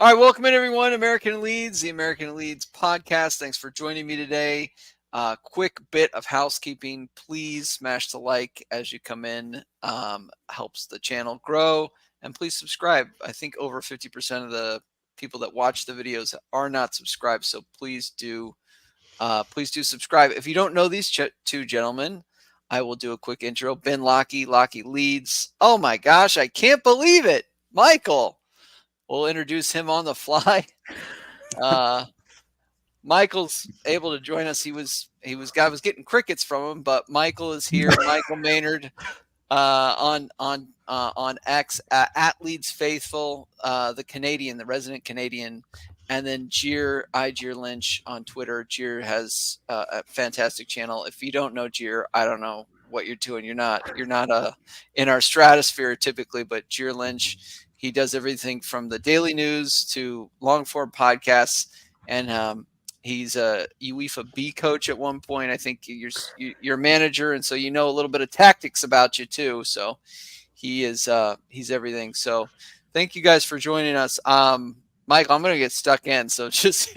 All right, welcome in everyone. American Leeds, the American Leeds podcast. Thanks for joining me today. Quick bit of housekeeping. Please smash the like as you come in. Helps the channel grow. And please subscribe. I think over 50% of the people that watch the videos are not subscribed. So please do subscribe. If you don't know these two gentlemen, I will do a quick intro. Ben Locky, Locky Leeds. Oh my gosh, I can't believe it. Michael. We'll introduce him on the fly. Michael's able to join us. I was getting crickets from him, but Michael is here. Michael Maynard on X at Leeds Faithful, the resident Canadian, and then Jeer Lynch on Twitter. Jeer has a fantastic channel. If you don't know Jeer, I don't know what you're doing. You're not in our stratosphere typically, but Jeer Lynch, he does everything from the daily news to long form podcasts, and he's a UEFA B coach at one point. I think you're a manager, and so you know a little bit of tactics about you too. So he's everything. So thank you guys for joining us. Michael, I'm going to get stuck in, so just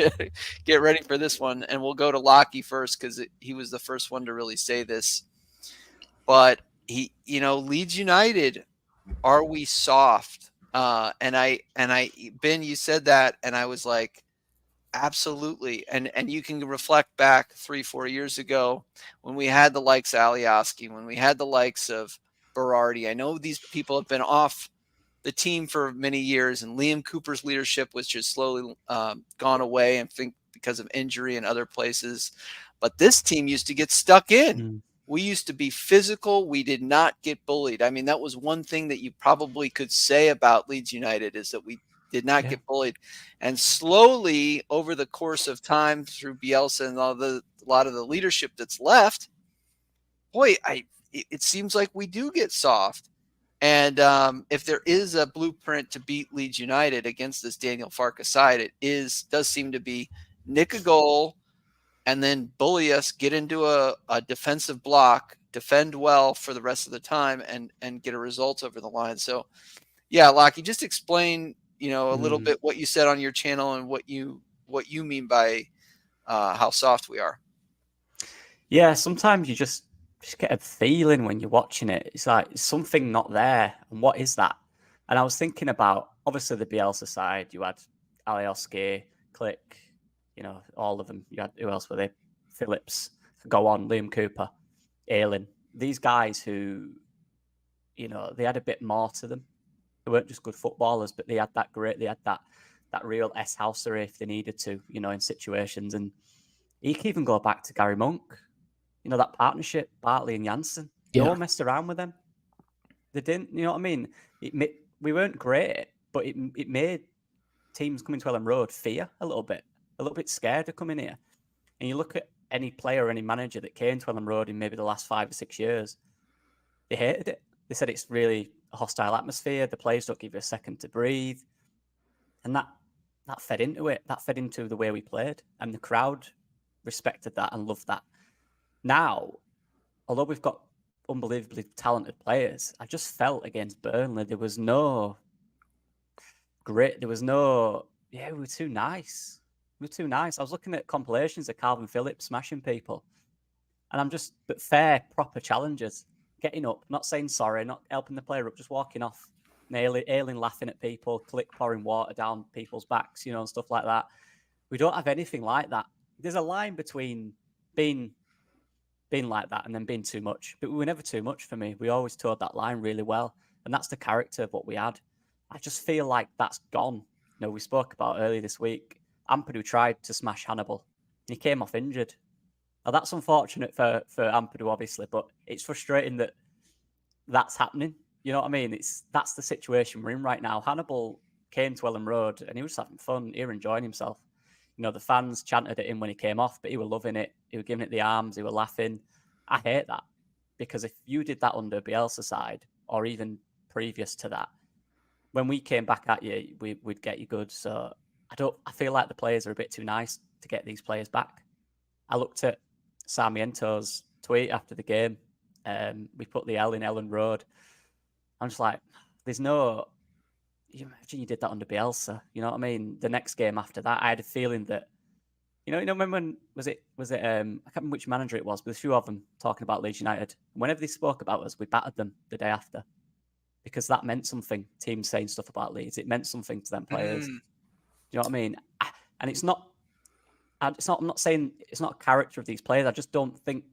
get ready for this one, and we'll go to Locky first because he was the first one to really say this. But Leeds United, are we soft? And I Ben, you said that, and I was like, absolutely. And you can reflect back 3-4 years ago when we had the likes of Alioski, when we had the likes of Berardi. I know these people have been off the team for many years, and Liam Cooper's leadership was just slowly gone away, and think because of injury and other places. But this team used to get stuck in. We used to be physical. We did not get bullied. I mean, that was one thing that you probably could say about Leeds United, is that we did not get bullied. And slowly over the course of time through Bielsa and a lot of the leadership that's left, boy, it seems like we do get soft. And if there is a blueprint to beat Leeds United against this Daniel Farke side, it does seem to be nick a goal and then bully us, get into a defensive block, defend well for the rest of the time, and get a result over the line. So, yeah, Locky, just explain, a little bit what you said on your channel and what you mean by how soft we are. Yeah, sometimes you just get a feeling when you're watching it. It's like something not there, and what is that? And I was thinking about, obviously, the Bielsa side. You had Alioski, Click, all of them. You had, who else were they? Phillips, go on, Liam Cooper, Ayling. These guys who, they had a bit more to them. They weren't just good footballers, but they had that real S-housery if they needed to, in situations. And you can even go back to Gary Monk, that partnership, Bartley and Janssen. No one messed around with them. They didn't, you know what I mean? We weren't great, but it made teams coming to Ellen Road fear a little bit scared to come in here. And you look at any player or any manager that came to Ellen Road in maybe the last 5 or 6 years, they hated it. They said it's really a hostile atmosphere. The players don't give you a second to breathe. And that fed into it. That fed into the way we played. And the crowd respected that and loved that. Now, although we've got unbelievably talented players, I just felt against Burnley there was no grit. There was no, we were too nice. We were too nice. I was looking at compilations of Calvin Phillips smashing people. And but fair, proper challenges. Getting up, not saying sorry, not helping the player up, just walking off. Ayling laughing at people, Click pouring water down people's backs, and stuff like that. We don't have anything like that. There's a line between being like that and then being too much. But we were never too much for me. We always towed that line really well. And that's the character of what we had. I just feel like that's gone. We spoke about earlier this week, Ampadu tried to smash Hannibal. And he came off injured. Now, that's unfortunate for Ampadu, obviously, but it's frustrating that that's happening. You know what I mean? That's the situation we're in right now. Hannibal came to Ellen Road and he was having fun. He was enjoying himself. The fans chanted at him when he came off, but he was loving it. He was giving it the arms. He was laughing. I hate that, because if you did that under Bielsa side, or even previous to that, when we came back at you, we'd get you good. So I feel like the players are a bit too nice to get these players back. I looked at Sarmiento's tweet after the game. We put the L in Ellen Road. I'm just like, there's no, you imagine you did that under Bielsa. You know what I mean? The next game after that, I had a feeling that, remember when was it? I can't remember which manager it was, but a few of them talking about Leeds United. Whenever they spoke about us, we battered them the day after because that meant something. Teams saying stuff about Leeds, it meant something to them players. Do you know what I mean? And it's not. I'm not saying it's not a character of these players. I just don't think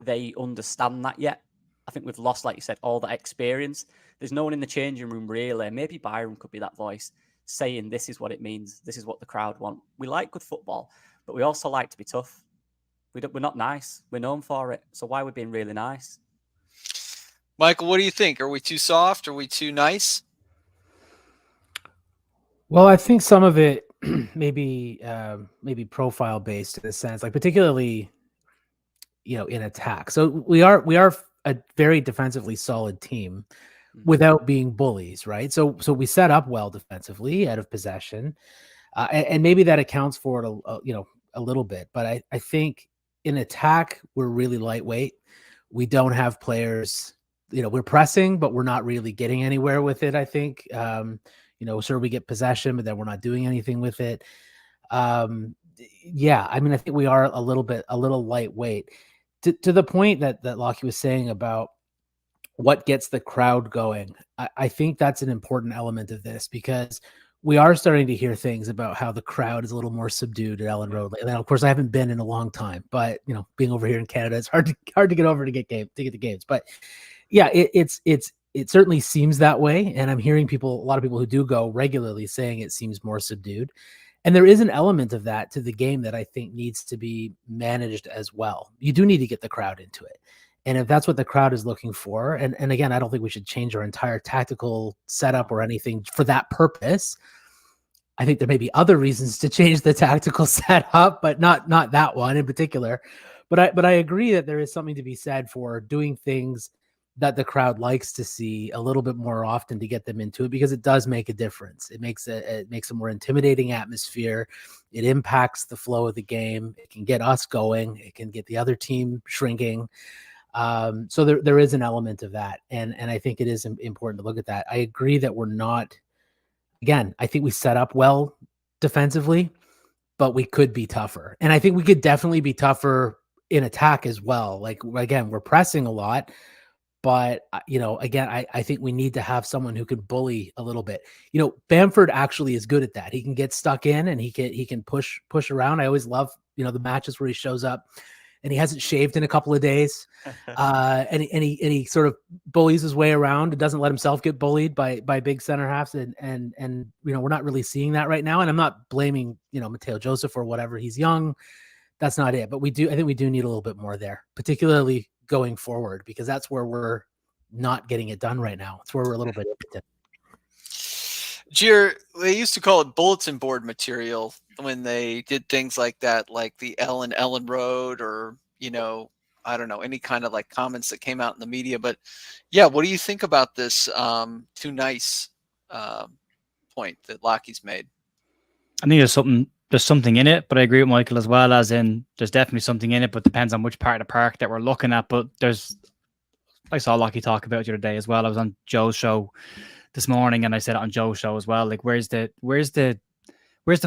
they understand that yet. I think we've lost, like you said, all that experience. There's no one in the changing room really. Maybe Byram could be that voice saying this is what it means. This is what the crowd want. We like good football, but we also like to be tough. We're not nice. We're known for it. So why are we being really nice? Michael, what do you think? Are we too soft? Are we too nice? Well, I think some of it maybe profile based in a sense, like particularly, in attack. So we are a very defensively solid team without being bullies, right? So we set up well defensively out of possession, and maybe that accounts for it, a little bit. But I think in attack we're really lightweight. We don't have players. We're pressing, but we're not really getting anywhere with it. I think. Sure, we get possession, but then we're not doing anything with it. Yeah, I mean, I think we are a little lightweight to the point that Locky was saying about what gets the crowd going. I think that's an important element of this because we are starting to hear things about how the crowd is a little more subdued at Ellen Road. And of course, I haven't been in a long time, but being over here in Canada, it's hard to get over to get the games. But yeah, it certainly seems that way. And I'm hearing a lot of people who do go regularly saying it seems more subdued. And there is an element of that to the game that I think needs to be managed as well. You do need to get the crowd into it. And if that's what the crowd is looking for, and again, I don't think we should change our entire tactical setup or anything for that purpose. I think there may be other reasons to change the tactical setup, but not that one in particular. But I agree that there is something to be said for doing things that the crowd likes to see a little bit more often to get them into it, because it does make a difference. It makes a more intimidating atmosphere. It impacts the flow of the game. It can get us going. It can get the other team shrinking. So there is an element of that. And I think it is important to look at that. I agree that we're not, again, I think we set up well defensively, but we could be tougher. And I think we could definitely be tougher in attack as well. Like, again, we're pressing a lot. But, again, I think we need to have someone who can bully a little bit. Bamford actually is good at that. He can get stuck in and he can push around. I always love, the matches where he shows up and he hasn't shaved in a couple of days. And he sort of bullies his way around and doesn't let himself get bullied by big center halves. And we're not really seeing that right now. And I'm not blaming, Mateo Joseph or whatever. He's young. That's not it. But I think we do need a little bit more there, particularly going forward, because that's where we're not getting it done right now. It's where we're a little bit impotent. They used to call it bulletin board material when they did things like that, like the Ellen Road, or I don't know, any kind of like comments that came out in the media. But yeah, what do you think about this too nice point that Locky's made? I think there's something in it, but I agree with Michael as well, as in there's definitely something in it, but depends on which part of the park that we're looking at. But I saw Locky talk about it the other day as well. I was on Joe's show this morning and I said it on Joe's show as well. Like, where's the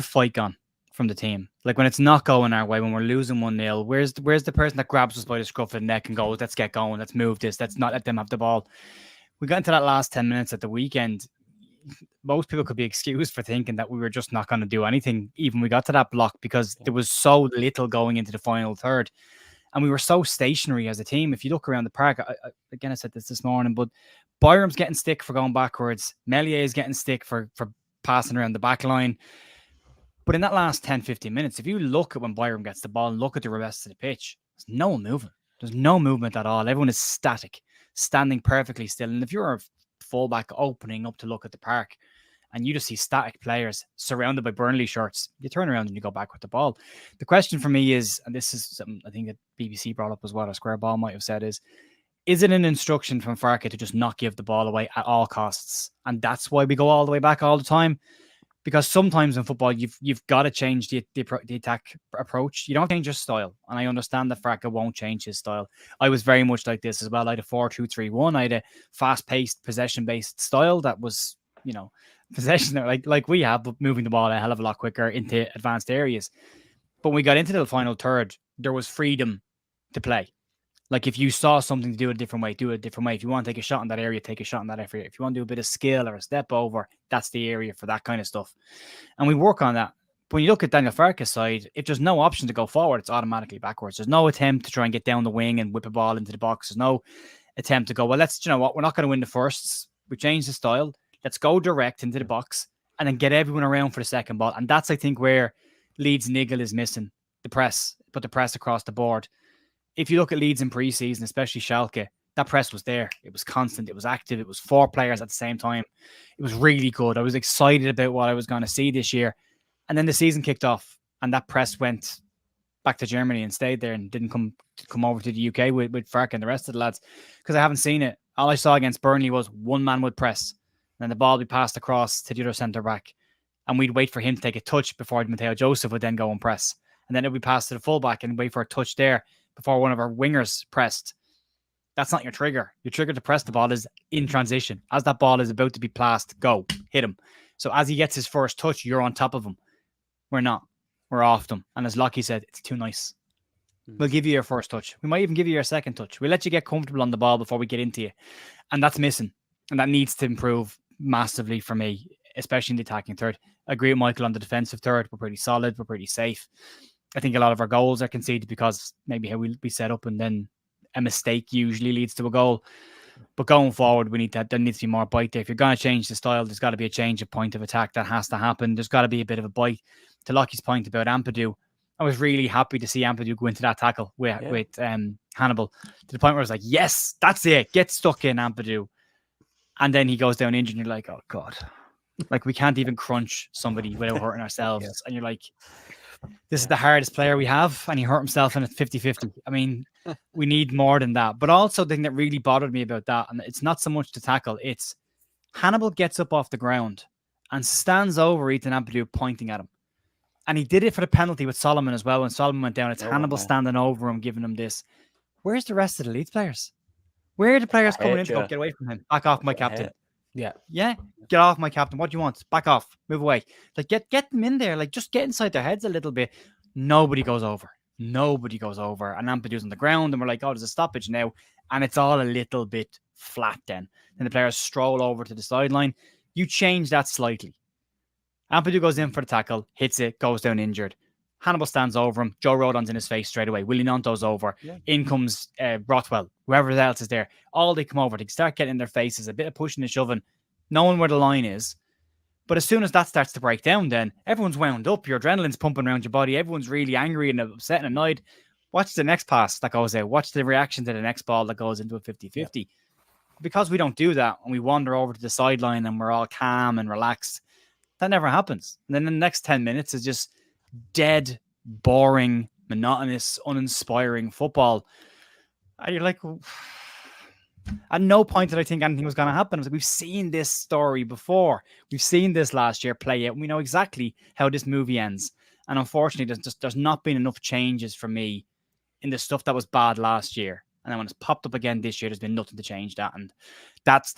fight gone from the team? Like, when it's not going our way, when we're losing 1-0, where's the person that grabs us by the scruff of the neck and goes, let's get going, let's move this, let's not let them have the ball. We got into that last 10 minutes at the weekend. Most people could be excused for thinking that we were just not going to do anything even we got to that block, because there was so little going into the final third and we were so stationary as a team. If you look around the park, I said this morning, but Byram's getting stick for going backwards. Melier is getting stick for passing around the back line. But in that last 10-15 minutes, if you look at when Byram gets the ball and look at the rest of the pitch, there's no movement. There's no movement at all. Everyone is static, standing perfectly still. And if you're a fullback opening up to look at the park and you just see static players surrounded by Burnley shirts, you turn around and you go back with the ball. The question for me is, and this is something I think that BBC brought up as well, or Square Ball might have said, is it an instruction from Farke to just not give the ball away at all costs? And that's why we go all the way back all the time. Because sometimes in football, you've got to change the attack approach. You don't change your style. And I understand that Farke won't change his style. I was very much like this as well. I had a 4-2-3-1. I had a fast-paced, possession-based style that was, possession there, like we have, but moving the ball a hell of a lot quicker into advanced areas. But when we got into the final third, there was freedom to play. Like if you saw something to do it a different way, do it a different way. If you want to take a shot in that area, take a shot in that area. If you want to do a bit of skill or a step over, that's the area for that kind of stuff. And we work on that. But when you look at Daniel Farke's side, if there's no option to go forward, it's automatically backwards. There's no attempt to try and get down the wing and whip a ball into the box. There's no attempt to go, well, you know what, we're not going to win the firsts. We changed the style. Let's go direct into the box and then get everyone around for the second ball. And that's, I think, where Leeds' niggle is missing. The press, put the press across the board. If you look at Leeds in pre-season, especially Schalke, that press was there. It was constant. It was active. It was 4 players at the same time. It was really good. I was excited about what I was going to see this year. And then the season kicked off and that press went back to Germany and stayed there and didn't come over to the UK with Farke and the rest of the lads because I haven't seen it. All I saw against Burnley was one man would press and then the ball would be passed across to the other centre-back and we'd wait for him to take a touch before Mateo Joseph would then go and press. And then it would be passed to the fullback and wait for a touch there before one of our wingers pressed. That's not your trigger. Your trigger to press the ball is in transition. As that ball is about to be passed, go, hit him. So as he gets his first touch, you're on top of him. We're not. We're off them. And as Locky said, it's too nice. We'll give you your first touch. We might even give you your second touch. We'll let you get comfortable on the ball before we get into you. And that's missing. And that needs to improve massively for me, especially in the attacking third. I agree with Michael on the defensive third. We're pretty solid. We're pretty safe. I think a lot of our goals are conceded because maybe how we set up and then a mistake usually leads to a goal. But going forward, there needs to be more bite there. If you're going to change the style, there's got to be a change of point of attack. That has to happen. There's got to be a bit of a bite. To Locky's point about Ampadu, I was really happy to see Ampadu go into that tackle with Hannibal to the point where I was like, yes, that's it. Get stuck in, Ampadu. And then he goes down injured and you're like, oh God. Like we can't even crunch somebody without hurting ourselves. Yeah. And you're like, this is the hardest player we have, and he hurt himself in a 50-50. I mean, we need more than that. But also the thing that really bothered me about that, and it's not so much to tackle, it's Hannibal gets up off the ground and stands over Ethan Ampadu pointing at him. And he did it for the penalty with Solomon as well. When Solomon went down, it's Hannibal standing over him, giving him this. Where's the rest of the Leeds players? Where are the players coming in to go, get away from him? Back off my captain. Yeah. Get off my captain. What do you want? Back off. Move away. Like get them in there. Like just get inside their heads a little bit. Nobody goes over. And Ampadu's on the ground and we're like, oh, there's a stoppage now. And it's all a little bit flat then. Then the players stroll over to the sideline. You change that slightly. Ampadu goes in for the tackle, hits it, goes down injured. Hannibal stands over him. Joe Rodon's in his face straight away. Willie Nonto's over. Yeah. In comes Rothwell. Whoever else is there. All they come over. They start getting in their faces. A bit of pushing and shoving. Knowing where the line is. But as soon as that starts to break down, then everyone's wound up. Your adrenaline's pumping around your body. Everyone's really angry and upset and annoyed. Watch the next pass that goes out. Watch the reaction to the next ball that goes into a 50-50. Yeah. Because we don't do that and we wander over to the sideline and we're all calm and relaxed, that never happens. And then the next 10 minutes is just dead, boring, monotonous, uninspiring football. And you're like, at no point did I think anything was going to happen. I was like, we've seen this story before. We've seen this last year play out. We know exactly how this movie ends. And unfortunately, there's not been enough changes for me in the stuff that was bad last year. And then when it's popped up again this year, there's been nothing to change that. And that's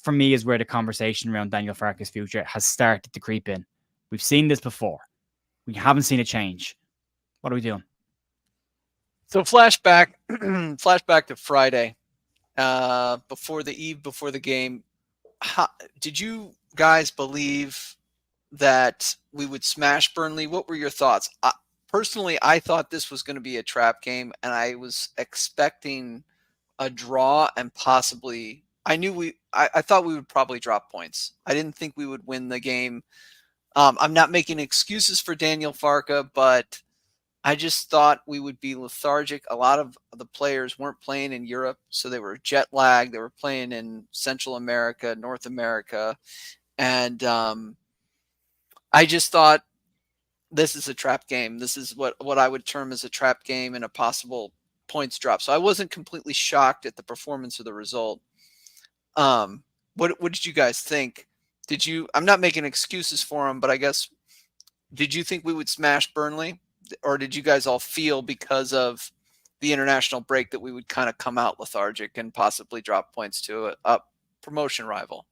for me is where the conversation around Daniel Farke's future has started to creep in. We've seen this before. We haven't seen a change. What are we doing? So flashback to Friday, before the game. Did you guys believe that we would smash Burnley? What were your thoughts? Personally, I thought this was going to be a trap game, and I was expecting a draw and possibly. I thought we would probably drop points. I didn't think we would win the game. I'm not making excuses for Daniel Farke, but I just thought we would be lethargic. A lot of the players weren't playing in Europe, so they were jet lagged. They were playing in Central America, North America, and I just thought this is a trap game. This is what I would term as a trap game and a possible points drop. So I wasn't completely shocked at the performance of the result. What did you guys think? I'm not making excuses for them, but I guess, did you think we would smash Burnley? Or did you guys all feel because of the international break that we would kind of come out lethargic and possibly drop points to a promotion rival?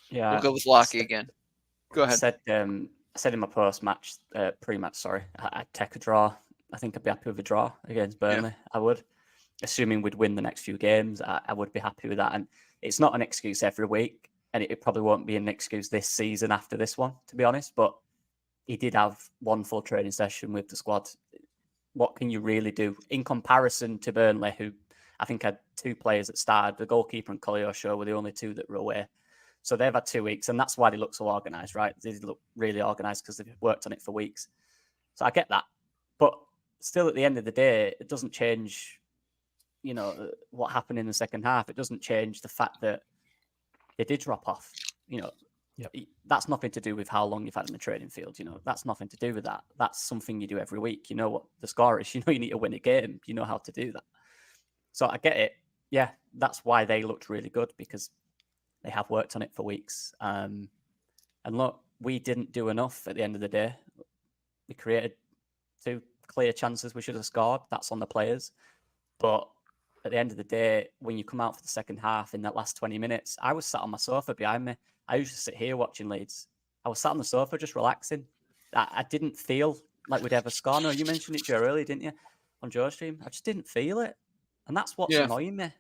Yeah. We'll go with Locky again. Go ahead. I said in my post-match, pre-match, sorry, I'd take a draw. I think I'd be happy with a draw against Burnley. I would. Assuming we'd win the next few games, I would be happy with that. And it's not an excuse every week, and it probably won't be an excuse this season after this one, to be honest. But he did have one full training session with the squad. What can you really do in comparison to Burnley, who I think had 2 players that started? The goalkeeper and Kolyosho were the only 2 that were away. So they've had 2 weeks, and that's why they look so organised, right? They look really organised because they've worked on it for weeks. So I get that. But still, at the end of the day, it doesn't change, what happened in the second half. It doesn't change the fact that they did drop off. That's nothing to do with how long you've had in the training field. That's nothing to do with that. That's something you do every week. You know what the score is. You need to win a game. You know how to do that. So I get it. Yeah, that's why they looked really good, because they have worked on it for weeks. And look, we didn't do enough at the end of the day. We created 2 clear chances we should have scored. That's on the players. But at the end of the day, when you come out for the second half in that last 20 minutes, I was sat on my sofa behind me. I used to sit here watching Leeds. I was sat on the sofa just relaxing. I didn't feel like we'd ever score. No, you mentioned it, Joe, earlier, didn't you? On Joe's stream. I just didn't feel it. And that's what's annoying me. Do you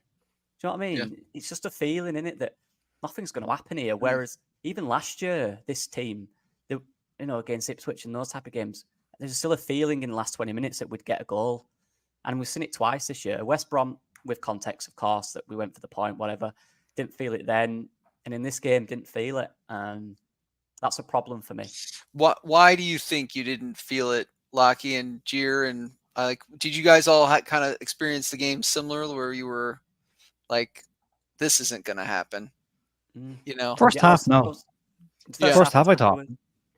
know what I mean? Yeah. It's just a feeling, in it, that nothing's going to happen here. Whereas even last year, this team, against Ipswich and those type of games, there's still a feeling in the last 20 minutes that we'd get a goal. And we've seen it twice this year. West Brom, with context, of course, that we went for the point, whatever. Didn't feel it then. And in this game, didn't feel it. That's a problem for me. Why do you think you didn't feel it, Locky and Gier? And did you guys all kind of experience the game similar, where you were like, this isn't going to happen? First half, no. First half, I thought.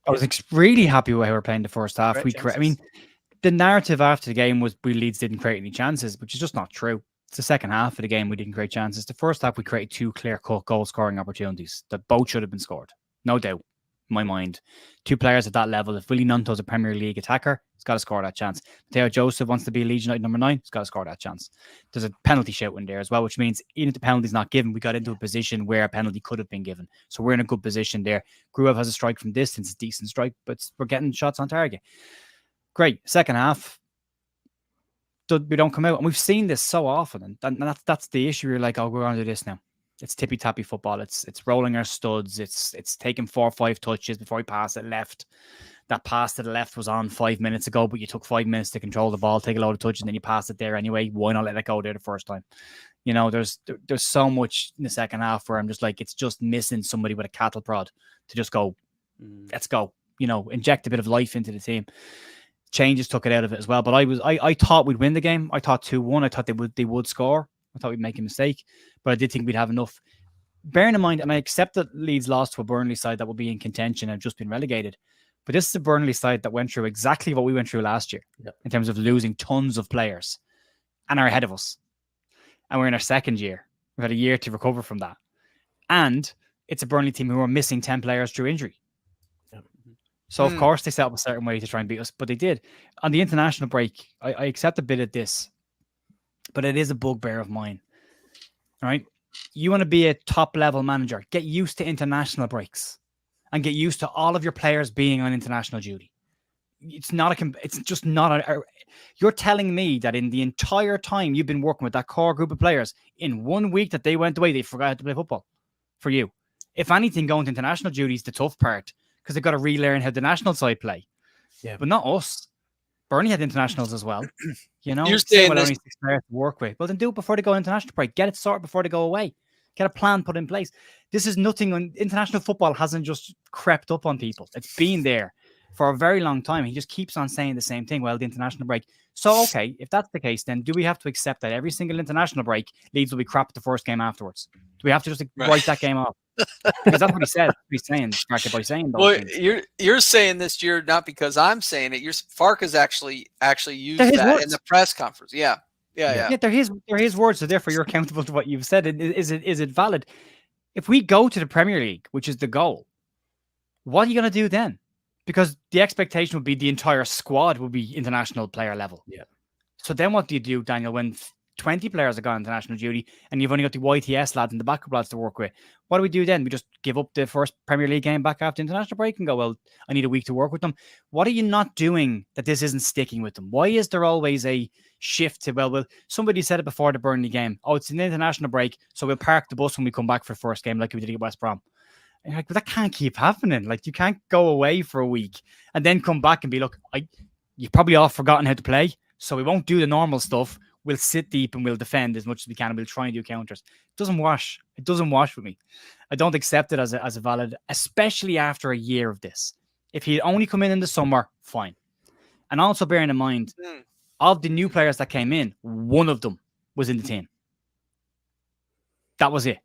I was really happy with how we were playing the first half. The narrative after the game was Leeds didn't create any chances, which is just not true. It's the second half of the game we didn't create chances. The first half we created 2 clear-cut goal-scoring opportunities that both should have been scored. No doubt, in my mind. 2 players at that level. If Willie Nunto's a Premier League attacker, he's got to score that chance. Matteo Joseph wants to be a Leeds United number 9, he's got to score that chance. There's a penalty shout in there as well, which means even if the penalty's not given, we got into a position where a penalty could have been given. So we're in a good position there. Gruev has a strike from distance, a decent strike, but we're getting shots on target. Great. Second half, we don't come out. And we've seen this so often. And that's the issue. You're like, we're going to do this now. It's tippy-tappy football. It's rolling our studs. It's taking 4 or 5 touches before we pass it left. That pass to the left was on 5 minutes ago, but you took 5 minutes to control the ball, take a load of touches, and then you pass it there anyway. Why not let it go there the first time? There's so much in the second half where I'm just like, it's just missing somebody with a cattle prod to just go, let's go. Inject a bit of life into the team. Changes took it out of it as well. But I thought we'd win the game. I thought 2-1. I thought they would score. I thought we'd make a mistake, but I did think we'd have enough. Bearing in mind, and I accept that Leeds lost to a Burnley side that will be in contention and have just been relegated, but this is a Burnley side that went through exactly what we went through last year in terms of losing tons of players and are ahead of us. And we're in our second year. We've had a year to recover from that. And it's a Burnley team who are missing 10 players through injury. So, of course, they set up a certain way to try and beat us, but they did. On the international break, I accept a bit of this, but it is a bugbear of mine. All right? You want to be a top-level manager, get used to international breaks and get used to all of your players being on international duty. It's just not you're telling me that in the entire time you've been working with that core group of players, in 1 week that they went away, they forgot how to play football for you. If anything, going to international duty is the tough part, because they've got to relearn how the national side play. Yeah, but not us. Burnley had internationals as well. You're saying only 6 players to work with. Well, then do it before they go international break. Get it sorted before they go away. Get a plan put in place. This is nothing. International football hasn't just crept up on people. It's been there for a very long time. He just keeps on saying the same thing. Well, the international break. So, okay, if that's the case, then do we have to accept that every single international break Leeds will be crap at the first game afterwards? Do we have to just write that game off? Because that's what he said. He's saying, by saying those things. You're saying this year not because I'm saying it. Farke has actually used that words in the press conference. Yeah. They're his words, so therefore you're accountable to what you've said. Is it valid? If we go to the Premier League, which is the goal, what are you going to do then? Because the expectation would be the entire squad will be international player level. Yeah. So then what do you do, Daniel, when 20 players have gone international duty, and you've only got the YTS lads and the backup lads to work with. What do we do then? We just give up the first Premier League game back after international break and go, well, I need a week to work with them. What are you not doing that this isn't sticking with them? Why is there always a shift to, well, somebody said it before the Burnley game. Oh, it's an international break, so we'll park the bus when we come back for the first game like we did at West Brom. And you're like, but that can't keep happening. Like, you can't go away for a week and then come back and be, look, you've probably all forgotten how to play, so we won't do the normal stuff. We'll sit deep and we'll defend as much as we can and we'll try and do counters. It doesn't wash. It doesn't wash with me. I don't accept it as a valid, especially after a year of this. If he'd only come in the summer, fine. And also bearing in mind, of the new players that came in, one of them was in the team. That was it.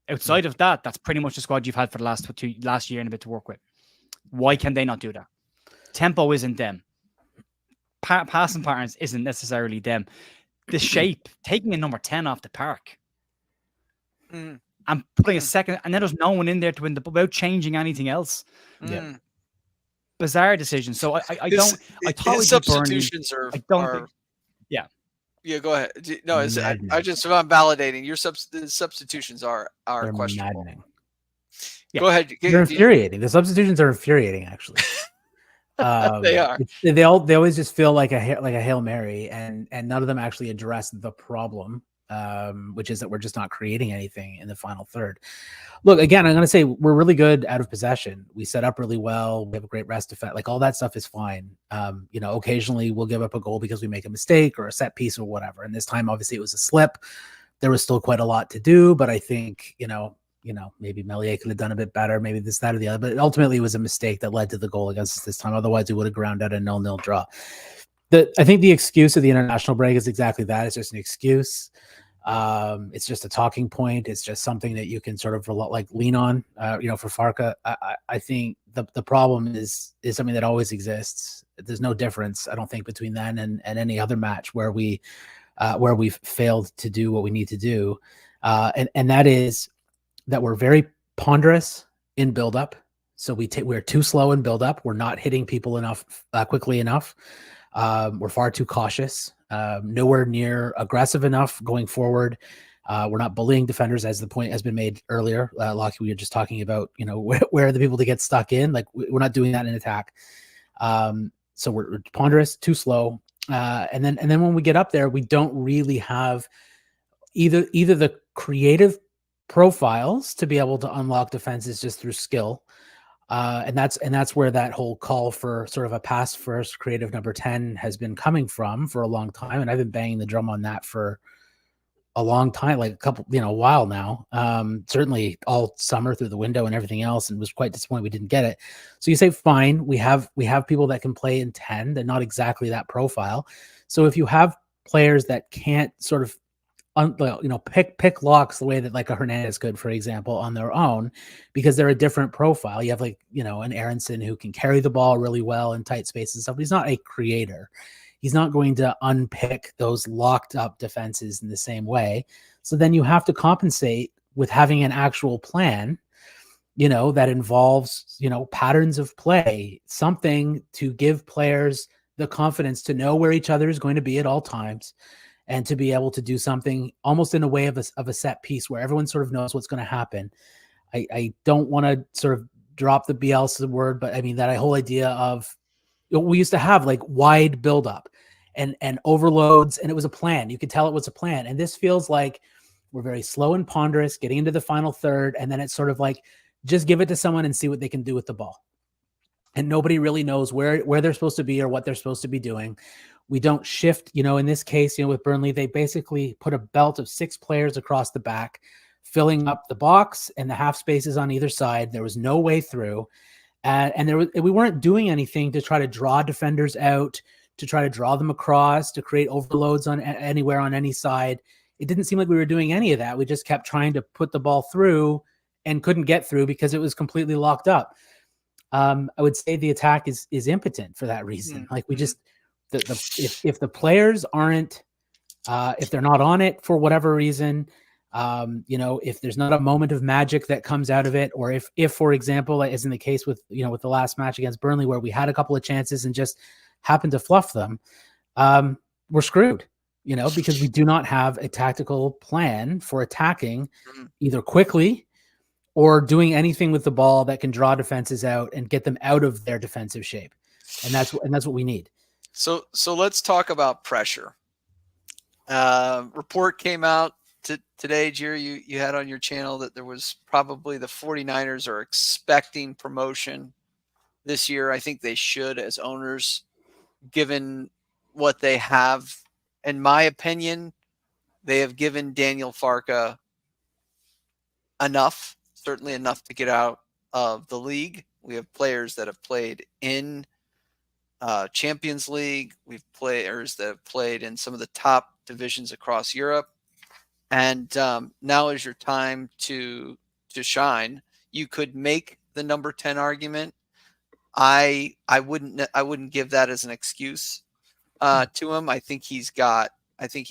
Outside of that, that's pretty much the squad you've had for the last year and a bit to work with. Why can they not do that? Tempo isn't them. Passing patterns isn't necessarily them. The shape, taking a number 10 off the park and putting a second, and then there's no one in there to win without changing anything else. Yeah. Bizarre decision. So I don't. I thought his substitutions are. Yeah. Yeah, go ahead. No, I'm validating your substitutions are questionable. Maddening. Yeah. Go ahead. They're infuriating. The substitutions are infuriating, actually. They are. They always just feel like a Hail Mary, and none of them actually address the problem, which is that we're just not creating anything in the final third. Look, again, I'm going to say we're really good out of possession. We set up really well. We have a great rest defense. Like, all that stuff is fine. Occasionally we'll give up a goal because we make a mistake or a set piece or whatever. And this time, obviously, it was a slip. There was still quite a lot to do, but I think, maybe Melier could have done a bit better, maybe this, that, or the other. But ultimately, it was a mistake that led to the goal against us this time. Otherwise, we would have ground out a 0-0 draw. I think the excuse of the international break is exactly that. It's just an excuse. It's just a talking point. It's just something that you can sort of lean on. For Farke, I think the problem is something that always exists. There's no difference, I don't think, between then and any other match where we've failed to do what we need to do, and that is that we're very ponderous in build-up. So we're too slow in build-up. We're not hitting people quickly enough. We're far too cautious. Nowhere near aggressive enough going forward. We're not bullying defenders, as the point has been made earlier. Locky, we were just talking about, where are the people to get stuck in? Like, we're not doing that in attack. So we're ponderous, too slow. And then when we get up there, we don't really have either the creative profiles to be able to unlock defenses just through skill. And that's where that whole call for sort of a pass first creative number 10 has been coming from for a long time. And I've been banging the drum on that for a long time, like a while now. Certainly all summer through the window and everything else, and was quite disappointed we didn't get it. So you say, fine, we have people that can play in 10. They're not exactly that profile. So if you have players that can't sort of pick locks the way that like a Hernandez could, for example, on their own, because they're a different profile. You have an Aronson who can carry the ball really well in tight spaces and stuff, but he's not a creator. He's not going to unpick those locked up defenses in the same way. So then you have to compensate with having an actual plan, that involves, patterns of play, something to give players the confidence to know where each other is going to be at all times, and to be able to do something almost in a way of a set piece where everyone sort of knows what's going to happen. I don't want to sort of drop the Bielsa word, but I mean that whole idea of, we used to have like wide buildup and overloads, and it was a plan. You could tell it was a plan. And this feels like we're very slow and ponderous getting into the final third. And then it's sort of like, just give it to someone and see what they can do with the ball. And nobody really knows where they're supposed to be or what they're supposed to be doing. We don't shift, in this case, with Burnley, they basically put a belt of 6 players across the back, filling up the box and the half spaces on either side. There was no way through. And we weren't doing anything to try to draw defenders out, to try to draw them across, to create overloads on anywhere on any side. It didn't seem like we were doing any of that. We just kept trying to put the ball through and couldn't get through because it was completely locked up. I would say the attack is impotent for that reason. Like, we just, if the players aren't, if they're not on it for whatever reason, if there's not a moment of magic that comes out of it, or if for example, as in the case with the last match against Burnley, where we had a couple of chances and just happened to fluff them, we're screwed. because we do not have a tactical plan for attacking Mhm. either quickly or doing anything with the ball that can draw defenses out and get them out of their defensive shape. And that's what we need. So let's talk about pressure. Report came out today, Jerry, you had on your channel that there was probably the 49ers are expecting promotion this year. I think they should as owners, given what they have. In my opinion, they have given Daniel Farke enough, certainly enough to get out of the league. We have players that have played in Champions League. We've players that have played in some of the top divisions across Europe. And now is your time to shine. You could make the number 10 argument. I wouldn't give that as an excuse to him. I think he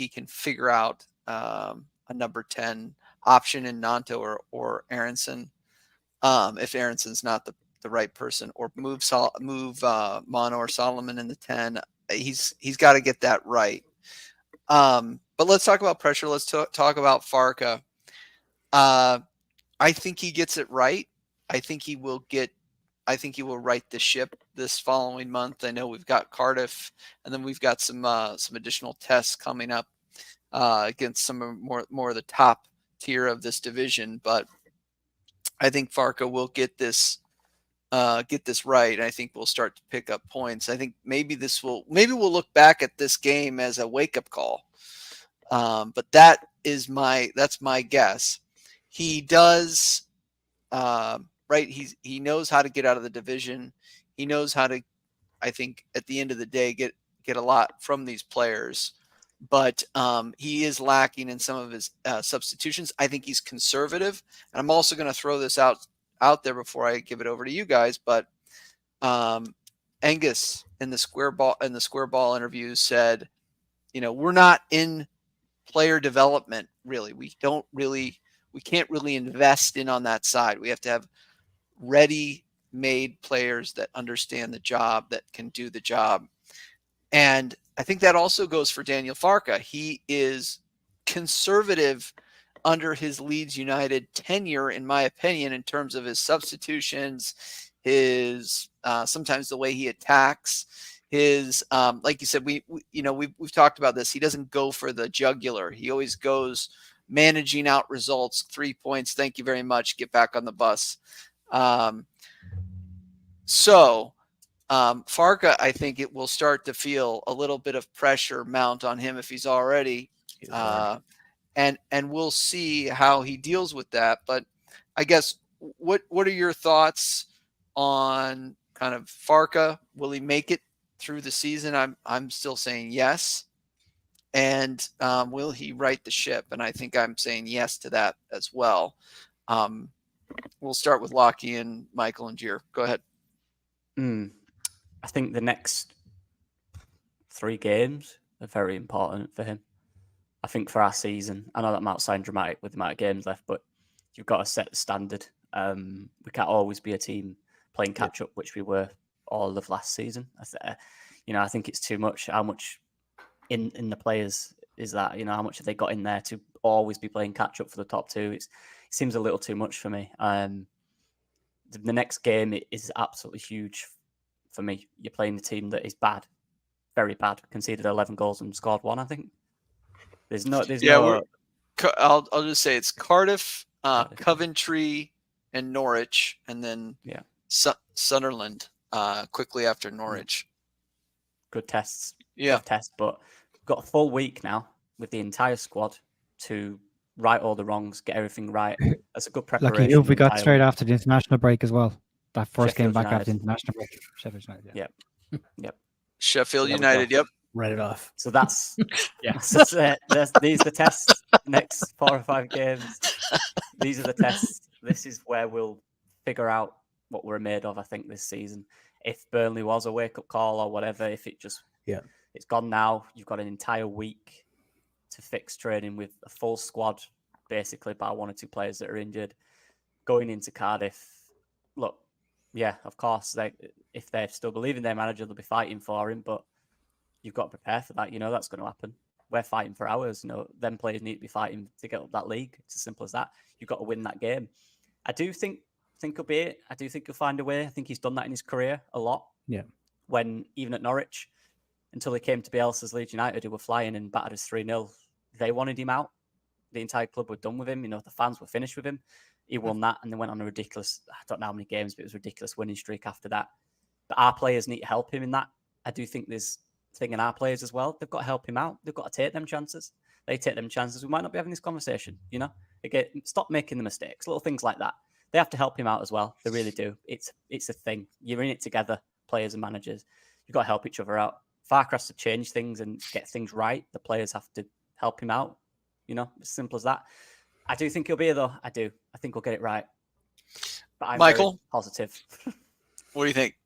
can figure out a number 10 option in Nanto or Aronson. If Aronson's not the right person, or move Mono or Solomon in the 10. He's got to get that right. But let's talk about pressure. Let's talk about Farke. I think he gets it right. I think he will right the ship this following month. I know we've got Cardiff, and then we've got some additional tests coming up against some more of the top tier of this division. But I think Farke will get this right. I think we'll start to pick up points. I think maybe we'll look back at this game as a wake up call. But that's my guess. He does right. He knows how to get out of the division. He knows how to, I think, at the end of the day, get a lot from these players. But he is lacking in some of his substitutions. I think he's conservative, and I'm also going to throw this out there before I give it over to you guys. But Angus in the square ball interview said, we're not in player development really. We can't really invest in on that side. We have to have ready-made players that understand the job, that can do the job. And I think that also goes for Daniel Farke. He is conservative under his Leeds United tenure, in my opinion, in terms of his substitutions, his sometimes the way he attacks, his like you said, we've talked about this. He doesn't go for the jugular. He always goes managing out results. 3 points. Thank you very much. Get back on the bus. Farke, I think it will start to feel a little bit of pressure mount on him if he's already, and we'll see how he deals with that. But I guess what are your thoughts on kind of Farke? Will he make it through the season? I'm still saying yes. And will he right the ship? And I think I'm saying yes to that as well. We'll start with Locky and Michael and Gier. Go ahead. I think the next 3 games are very important for him. I think for our season, I know that might sound dramatic with the amount of games left, but you've got to set the standard. We can't always be a team playing catch up, which we were all of last season. I think it's too much. How much in the players is that? How much have they got in there to always be playing catch up for the top 2? It seems a little too much for me. The next game is absolutely huge for me. You're playing the team that is bad, very bad. Conceded 11 goals and scored 1. I think I'll just say it's Cardiff, Coventry, and Norwich, and then Sunderland quickly after Norwich. Good tests. Yeah, good tests, but we've got a full week now with the entire squad to right all the wrongs, get everything right. That's a good preparation. Lucky we got straight after the international break as well. That first game back United. after the international break. Sheffield United. Yep. Sheffield United. Yep. Write it off. So that's these are the tests. Next 4 or 5 games. These are the tests. This is where we'll figure out what we're made of. I think this season, if Burnley was a wake up call or whatever, if it just it's gone now. You've got an entire week to fix training with a full squad, basically by 1 or 2 players that are injured. Going into Cardiff, look, of course, if they still believe in their manager, they'll be fighting for him. But you've got to prepare for that. That's going to happen. we're fighting for ours. Them players need to be fighting to get up that league. It's as simple as that. You've got to win that game. I do think he'll be it. I do think he'll find a way. I think he's done that in his career a lot. Yeah. When even at Norwich, until he came to Bielsa's Leeds United, who were flying and battered us 3-0, they wanted him out. The entire club were done with him. The fans were finished with him. He won that and then went on a ridiculous, I don't know how many games, but it was a ridiculous winning streak after that. But our players need to help him in that. I do think there's a thing in our players as well. They've got to help him out. They've got to take them chances. They take them chances. We might not be having this conversation, Again, stop making the mistakes, little things like that. They have to help him out as well. They really do. It's a thing. You're in it together, players and managers. You've got to help each other out. Farke has to change things and get things right. The players have to help him out. As simple as that. I do think he'll be here, though. I do. I think we'll get it right. But I'm Michael, very positive. What do you think?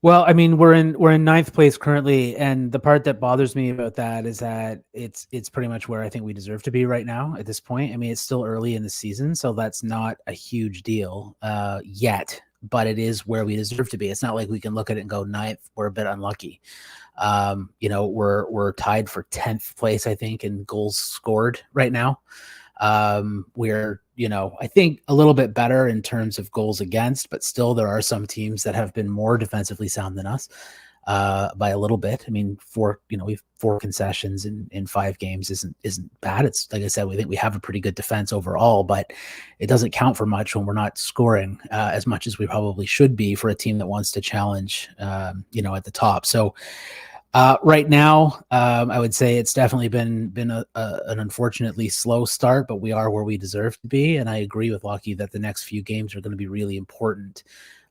Well, I mean, we're in ninth place currently, and the part that bothers me about that is that it's pretty much where I think we deserve to be right now at this point. I mean, it's still early in the season, so that's not a huge deal yet, but it is where we deserve to be. It's not like we can look at it and go ninth. We're a bit unlucky. We're tied for 10th place, I think, in goals scored right now. We're, I think a little bit better in terms of goals against, but still there are some teams that have been more defensively sound than us by a little bit. I mean, we've 4 concessions in 5 games isn't bad. It's like I said, we think we have a pretty good defense overall, but it doesn't count for much when we're not scoring as much as we probably should be for a team that wants to challenge, at the top. So, right now, I would say it's definitely been an unfortunately slow start, but we are where we deserve to be. And I agree with Locky that the next few games are going to be really important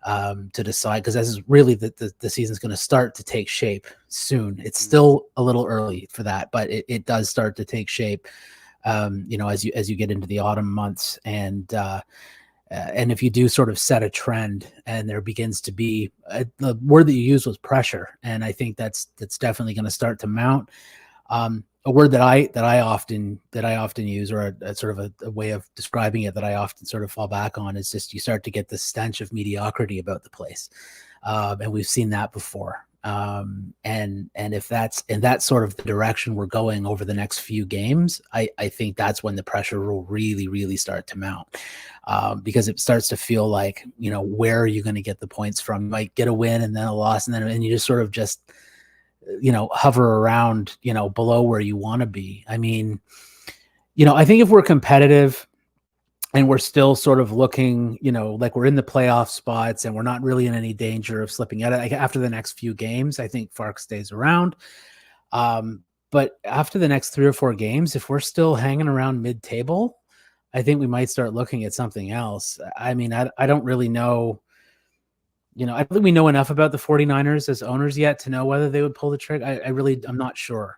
to decide, because this is really the season's going to start to take shape soon. It's still a little early for that, but it does start to take shape, as you get into the autumn months. And if you do sort of set a trend and there begins to be the word that you used was pressure. And I think that's definitely going to start to mount. A word that I often use, or a sort of a way of describing it that I often sort of fall back on, is just you start to get the stench of mediocrity about the place. And we've seen that before. And if that's sort of the direction we're going over the next few games, I think that's when the pressure will really, really start to mount. Because it starts to feel like, where are you going to get the points from? You might get a win and then a loss, and you just sort of just, hover around, below where you want to be. I mean, I think if we're competitive and we're still sort of looking, like we're in the playoff spots and we're not really in any danger of slipping out, like after the next few games, I think Farke stays around. But after the next 3 or 4 games, if we're still hanging around mid-table, I think we might start looking at something else. I mean, I don't really know. I don't think we know enough about the 49ers as owners yet to know whether they would pull the trigger. I'm not sure.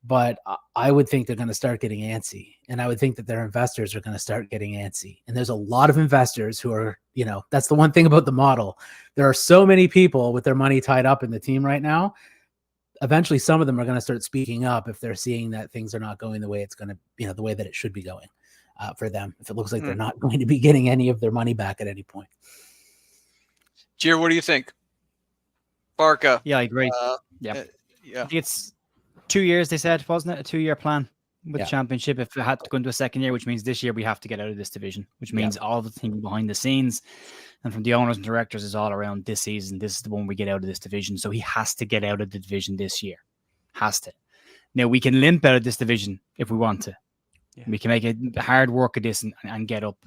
But I would think they're going to start getting antsy. And I would think that their investors are going to start getting antsy. And there's a lot of investors who are, that's the one thing about the model. There are so many people with their money tied up in the team right now. Eventually, some of them are going to start speaking up if they're seeing that things are not going the way it's going to, the way that it should be going for them. If it looks like they're not going to be getting any of their money back at any point. Gier, what do you think? Farke. Yeah, I agree. Yeah. I think it's 2 years, they said, wasn't it? A 2-year plan with the championship. If it had to go into a second year, which means this year we have to get out of this division, which means all the things behind the scenes and from the owners and directors is all around this season. This is the one we get out of this division. So he has to get out of the division this year. Has to. Now, we can limp out of this division if we want to. Yeah. We can make it hard work of this and get up.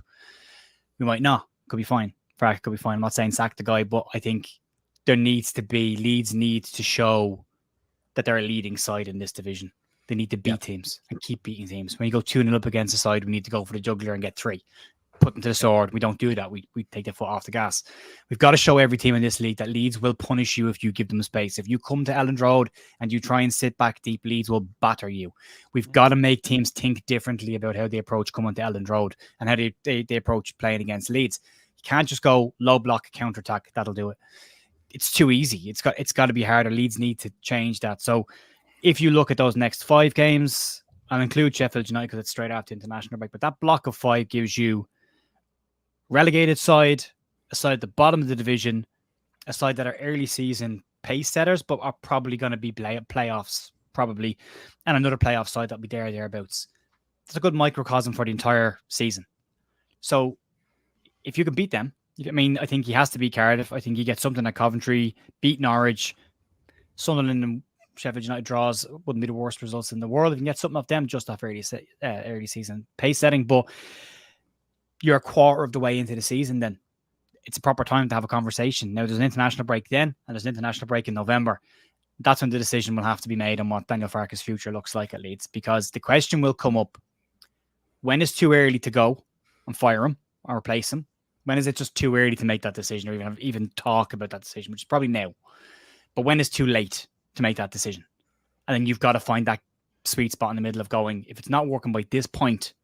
We might not. Could be fine. Farke could be fine. I'm not saying sack the guy, but I think Leeds needs to show that they're a leading side in this division. They need to beat teams and keep beating teams. When you go 2-0 up against a side, we need to go for the jugular and get 3. Put them to the sword. We don't do that. We take the foot off the gas. We've got to show every team in this league that Leeds will punish you if you give them space. If you come to Elland Road and you try and sit back deep, Leeds will batter you. We've got to make teams think differently about how they approach coming to Elland Road and how they approach playing against Leeds. You can't just go low block, counter-attack. That'll do it. It's too easy. It's got to be harder. Leeds need to change that. So if you look at those next 5 games, I'll include Sheffield United because it's straight after international break, but that block of 5 gives you relegated side, a side at the bottom of the division, a side that are early season pace setters, but are probably going to be playoffs probably, and another playoff side that'll be thereabouts. It's a good microcosm for the entire season. So if you can beat them, I mean, I think he has to beat Cardiff. I think he gets something at Coventry, beat Norwich, Sunderland and Sheffield United draws wouldn't be the worst results in the world. If you can get something off them just off early season pace setting, but you're a quarter of the way into the season, then it's a proper time to have a conversation. Now, there's an international break then, and there's an international break in November. That's when the decision will have to be made on what Daniel Farke's future looks like at Leeds, because the question will come up, when is too early to go and fire him or replace him? When is it just too early to make that decision or even talk about that decision, which is probably now. But when is too late to make that decision? And then you've got to find that sweet spot in the middle of going, if it's not working by this point,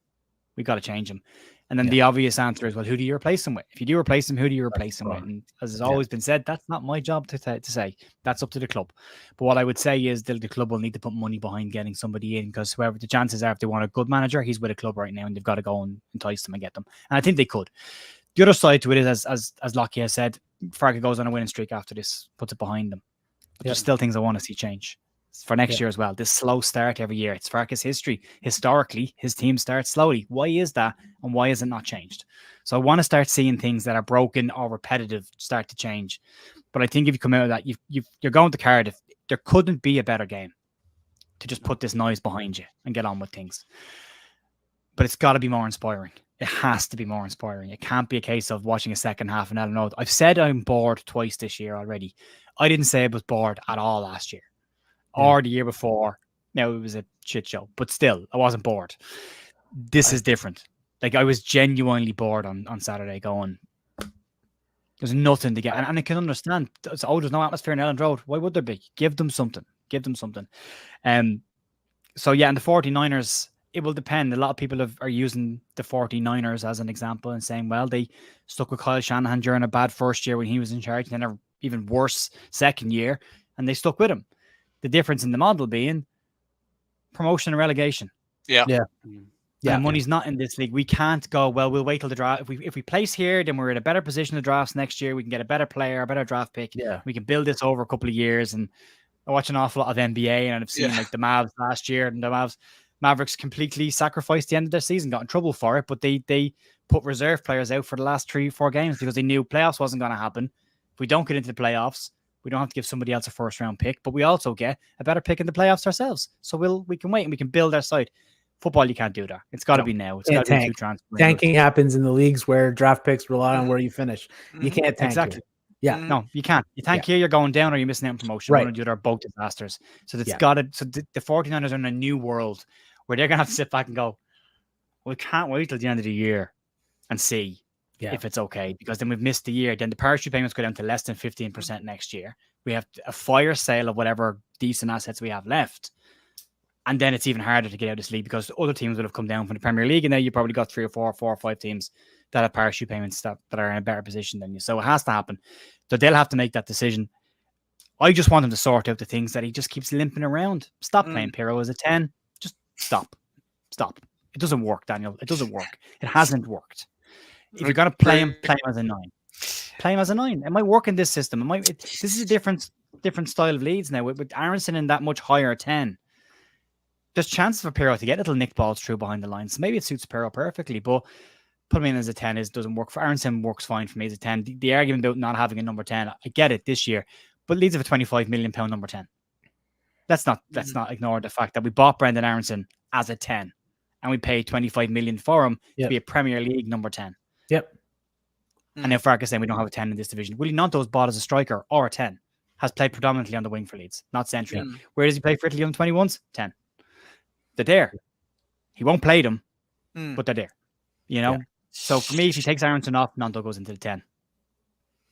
we've got to change him. And then the obvious answer is, well, who do you replace him with? If you do replace him, who do you replace him with? And as has always been said, that's not my job to say. That's up to the club. But what I would say is that the club will need to put money behind getting somebody in, because whoever the chances are, if they want a good manager, he's with a club right now and they've got to go and entice them and get them. And I think they could. The other side to it is, as Locky has said, Farke goes on a winning streak after this, puts it behind them. But there's still things I want to see change for next year as well. This slow start every year. It's Farke's history. Historically, his team starts slowly. Why is that? And why is it not changed? So I want to start seeing things that are broken or repetitive start to change. But I think if you come out of that, you're going to Cardiff. There couldn't be a better game to just put this noise behind you and get on with things. But it's got to be more inspiring. It has to be more inspiring. It can't be a case of watching a second half and I don't know. I've said I'm bored twice this year already. I didn't say I was bored at all last year or the year before. No, it was a shit show, but still, I wasn't bored. This is different. Like, I was genuinely bored on Saturday going, there's nothing to get. And I can understand. There's no atmosphere in Elland Road. Why would there be? Give them something. So, yeah, and the 49ers, it will depend. A lot of people are using the 49ers as an example and saying, well, they stuck with Kyle Shanahan during a bad first year when he was in charge, and then an even worse second year, and they stuck with him. The difference in the model being promotion and relegation. Yeah. And money's not in this league. We can't go, well, we'll wait till the draft. If we place here, then we're in a better position to drafts next year. We can get a better player, a better draft pick. Yeah. We can build this over a couple of years. And I watch an awful lot of NBA, and I've seen like the Mavs last year, and the Mavericks completely sacrificed the end of their season, got in trouble for it, but they put reserve players out for the last 3-4 games because they knew playoffs wasn't going to happen. If we don't get into the playoffs, we don't have to give somebody else a first round pick, but we also get a better pick in the playoffs ourselves. So we can wait and we can build our side. Football, you can't do that. It's got to be now. It's got to be too transparent. Tanking happens in the leagues where draft picks rely on where you finish. You can't tank. Exactly. Here. Yeah. No, you can't. You tank here, you're going down, or you're missing out on promotion. One or the other are both disasters. So it's got to. So the 49ers are in a new world where they're going to have to sit back and go, we can't wait till the end of the year and see if it's okay, because then we've missed the year. Then the parachute payments go down to less than 15% next year. We have a fire sale of whatever decent assets we have left. And then it's even harder to get out of this league because other teams would have come down from the Premier League, and now you probably got 3 or 4 or 5 teams that have parachute payments that are in a better position than you. So it has to happen. So they'll have to make that decision. I just want him to sort out the things that he just keeps limping around. Stop playing Pirro as a 10. Just stop. It doesn't work, Daniel. It doesn't work. It hasn't worked. If you're going to play him as a 9. Play him as a 9. It might work in this system. This is a different style of Leeds now with Aronson in that much higher 10. There's chances for Pirro to get little nick balls through behind the lines. Maybe it suits Pirro perfectly, but put him in as a 10 doesn't work. For Aronson works fine for me as a 10. The argument about not having a number 10, I get it this year, but Leeds have a £25 million number 10. Let's not ignore the fact that we bought Brendan Aronson as a 10 and we paid 25 million for him to be a Premier League number 10. Yep. And now Farke saying we don't have a 10 in this division. Willie Gnonto's bought as a striker or a 10, has played predominantly on the wing for Leeds, not centrally. Where does he play for Italy on 21s? 10. They're there. He won't play them, but they're there. You know? So for me, if he takes Aronson off, Gnonto goes into the 10.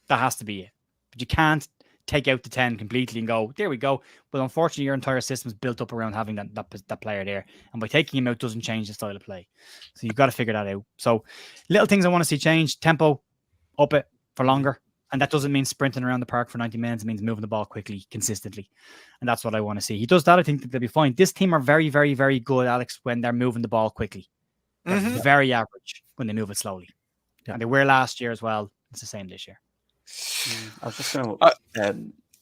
That has to be it. But you can't take out the 10 completely and go, there we go. But unfortunately, your entire system is built up around having that player there. And by taking him out doesn't change the style of play. So you've got to figure that out. So little things I want to see change. Tempo, up it for longer. And that doesn't mean sprinting around the park for 90 minutes. It means moving the ball quickly, consistently. And that's what I want to see. He does that. I think that they'll be fine. This team are very, very, very good, Alex, when they're moving the ball quickly. They're very average when they move it slowly. And they were last year as well. It's the same this year. I was just going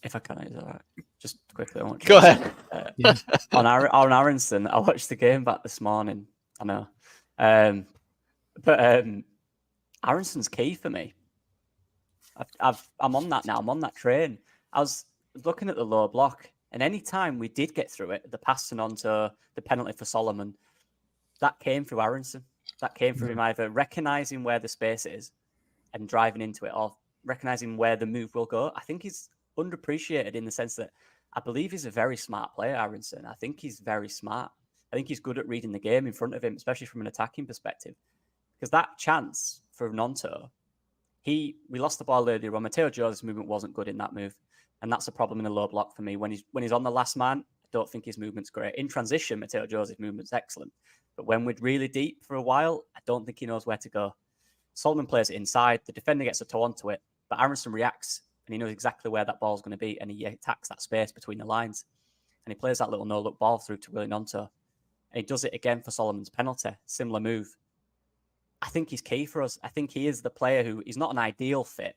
If I can, is that right? Just quickly, I want to Go ahead. Yeah. on Aronson. I watched the game back this morning. I know, but Aronson's key for me. I'm on that now. I'm on that train. I was looking at the low block, and any time we did get through it, the passing onto the penalty for Solomon, that came through Aronson. That came through him either recognizing where the space is and driving into it, or recognizing where the move will go. I think he's underappreciated in the sense that I believe he's a very smart player, Aronson. I think he's very smart. I think he's good at reading the game in front of him, especially from an attacking perspective. Because that chance for Nonto, we lost the ball earlier on. Mateo Jose's movement wasn't good in that move. And that's a problem in a low block for me. When he's on the last man, I don't think his movement's great. In transition, Mateo Jose's movement's excellent. But when we're really deep for a while, I don't think he knows where to go. Solomon plays it inside. The defender gets a toe onto it. But Aronson reacts, and he knows exactly where that ball's going to be, and he attacks that space between the lines. And he plays that little no-look ball through to Willie Nonto. And he does it again for Solomon's penalty. Similar move. I think he's key for us. I think he is the player who, he's not an ideal fit,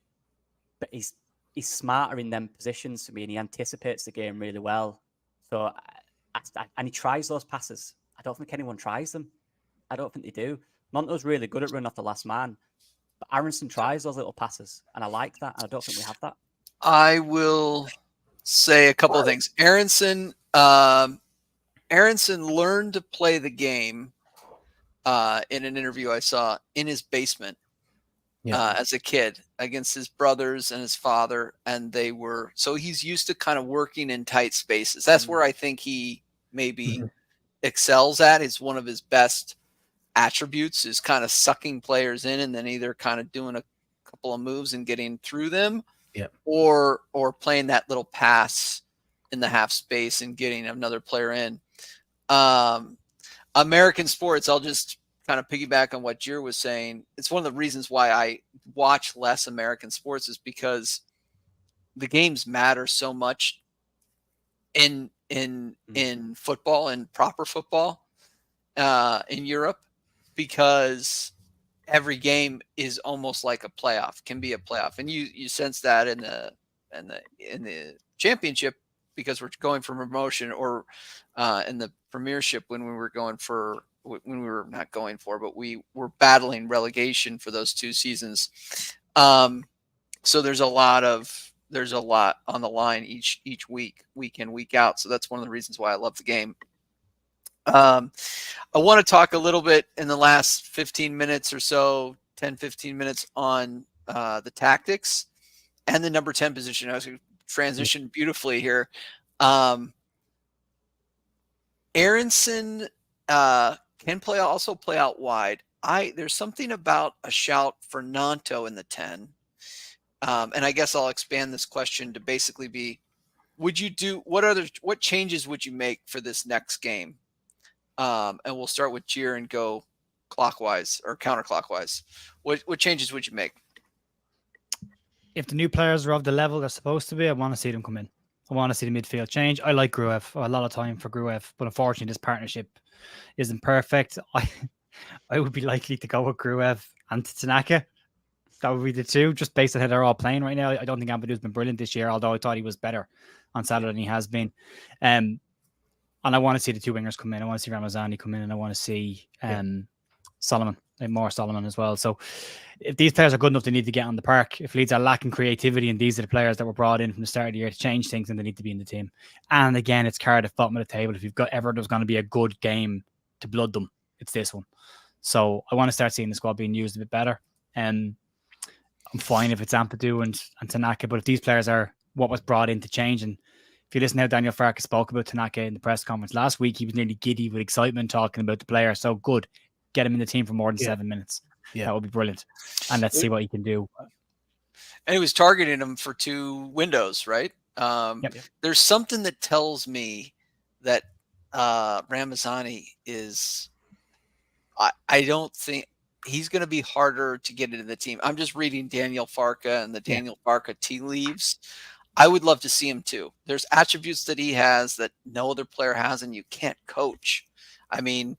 but he's smarter in them positions for me, and he anticipates the game really well. So, and he tries those passes. I don't think anyone tries them. I don't think they do. Nonto's really good at running off the last man, but Aronson tries those little passes, and I like that, and I don't think we have that. I will say a couple of things. Aronson learned to play the game in an interview I saw in his basement as a kid against his brothers and his father, and so he's used to kind of working in tight spaces. That's where I think he maybe excels at. Is one of his best attributes is kind of sucking players in and then either kind of doing a couple of moves and getting through them, or playing that little pass in the half space and getting another player in. American sports, I'll just kind of piggyback on what Jir was saying. It's one of the reasons why I watch less American sports is because the games matter so much in football and proper football in Europe, because every game is almost like a playoff, can be a playoff. And you sense that in the championship, because we're going for promotion, or in the Premiership when we were we were battling relegation for those 2 seasons. So there's a lot on the line each week in, week out. So that's one of the reasons why I love the game. I want to talk a little bit in the last 15 minutes or so, 10-15 minutes on the tactics and the number 10 position. I was going to transition beautifully here. Aronson can also play out wide. There's something about a shout for Nonto in the 10. And I guess I'll expand this question to basically be, what changes would you make for this next game? And we'll start with Jir and go clockwise or counterclockwise. What changes would you make? If the new players are of the level they're supposed to be, I want to see them come in. I want to see the midfield change. I like Gruev. A lot of time for Gruev, but unfortunately this partnership isn't perfect. I would be likely to go with Gruev and Tanaka. That would be the two, just based on how they're all playing right now. I don't think Ampadu's been brilliant this year, although I thought he was better on Saturday than he has been. And I want to see the two wingers come in. I want to see Ramazani come in, and I want to see Solomon, more Solomon as well. So if these players are good enough, they need to get on the park. If Leeds are lacking creativity, and these are the players that were brought in from the start of the year to change things, then they need to be in the team. And again, it's Cardiff bottom of the table. If there's going to be a good game to blood them, it's this one. So I want to start seeing the squad being used a bit better. I'm fine if it's Ampadu and Tanaka, but if these players are what was brought in to change, and if you listen to how Daniel Farke spoke about Tanaka in the press conference last week, he was nearly giddy with excitement talking about the player. So good. Get him in the team for more than 7 minutes. Yeah. That would be brilliant. And let's see what he can do. And he was targeting him for 2 windows, right? There's something that tells me that Ramazani is, I don't think he's going to be harder to get into the team. I'm just reading Daniel Farke and the Daniel Farke tea leaves. I would love to see him too. There's attributes that he has that no other player has, and you can't coach. I mean,